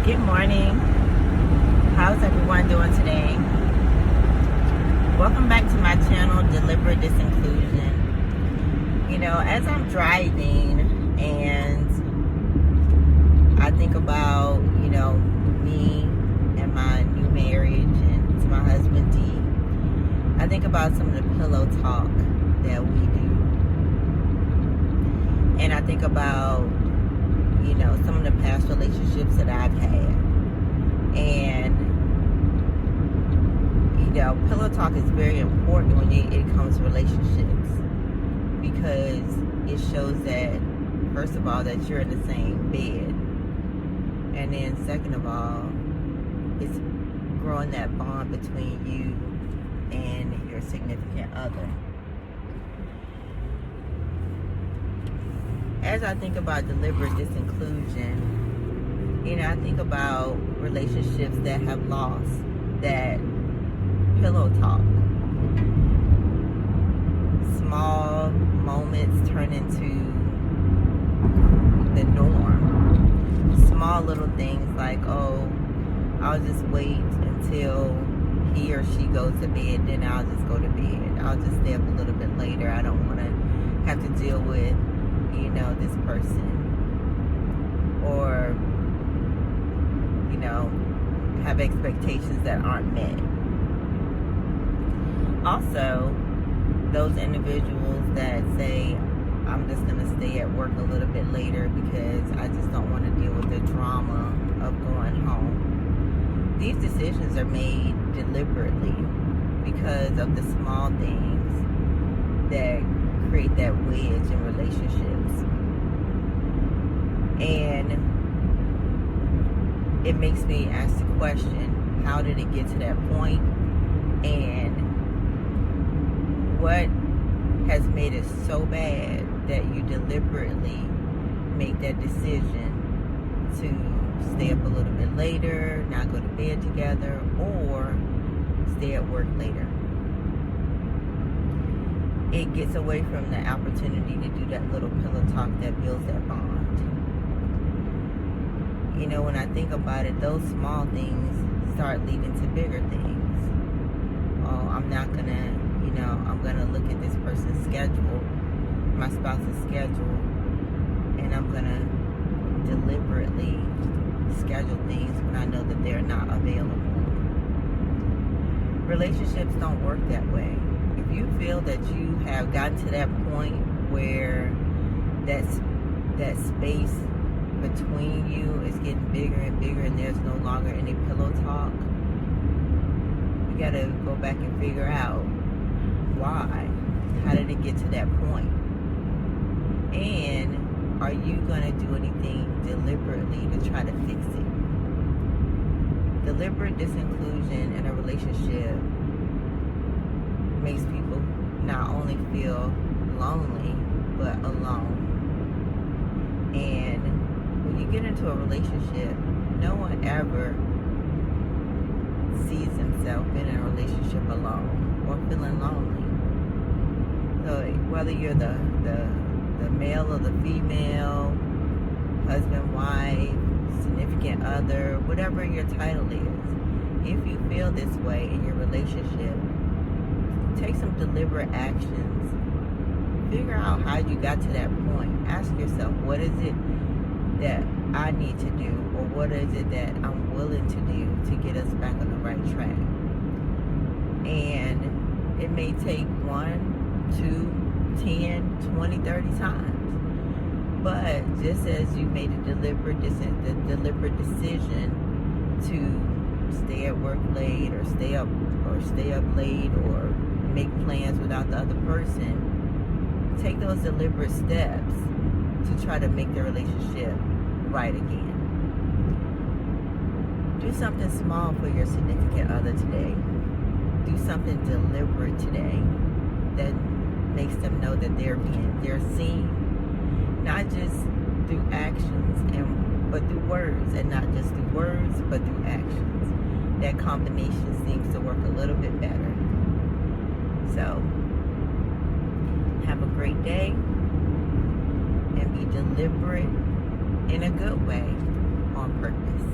Good morning. How's everyone doing today? Welcome back to my channel, Deliberate Disinclusion. As I'm driving and I think about, me and my new marriage and to my husband D, I think about some of the pillow talk that we do. And I think about, some of the past relationships that I've had. And pillow talk is very important when it comes to relationships, because it shows that, first of all, that you're in the same bed, and then second of all, it's growing that bond between you and your significant other. As I think about deliberate disinclusion, I think about relationships that have lost that pillow talk. Small moments turn into the norm. Small little things like, oh, I'll just wait until he or she goes to bed, then I'll just go to bed. I'll just stay up a little bit later. I don't want to have to deal with, this person. Or, have expectations that aren't met. Also, those individuals that say, I'm just going to stay at work a little bit later because I just don't want to deal with the drama of going home. These decisions are made deliberately because of the small things that create that wedge in relationships. And it makes me ask the question, how did it get to that point? And what has made it so bad that you deliberately make that decision to stay up a little bit later, not go to bed together, or stay at work later? It gets away from the opportunity to do that little pillow talk that builds that bond. When I think about it, those small things start leading to bigger things. Oh, I'm not gonna, I'm gonna look at this person's schedule, my spouse's schedule, and I'm gonna deliberately schedule things when I know that they're not available. Relationships don't work that way. If you feel that you have gotten to that point where that space between you is getting bigger and bigger and there's no longer any pillow talk, you gotta go back and figure out why. How did it get to that point? And are you gonna do anything deliberately to try to fix it? Deliberate disinclusion in a relationship makes people not only feel lonely, but alone. And when you get into a relationship, no one ever sees himself in a relationship alone or feeling lonely. So whether you're the male or the female, husband, wife, significant other, whatever your title is, if you feel this way in your relationship, take some deliberate actions. Figure out how you got to that point. Ask yourself, what is it that I need to do, or what is it that I'm willing to do to get us back on the right track? And it may take 1, 2, 10, 20, 30 times. But just as you made a deliberate decision to stay at work late, or stay up late, or make plans without the other person, take those deliberate steps to try to make the relationship right again. Do something small for your significant other today. Do something deliberate today that makes them know that they're seen, not just through actions, but through words, and not just through words, but through actions. That combination seems to work a little bit better. So, have a great day, and be deliberate in a good way on purpose.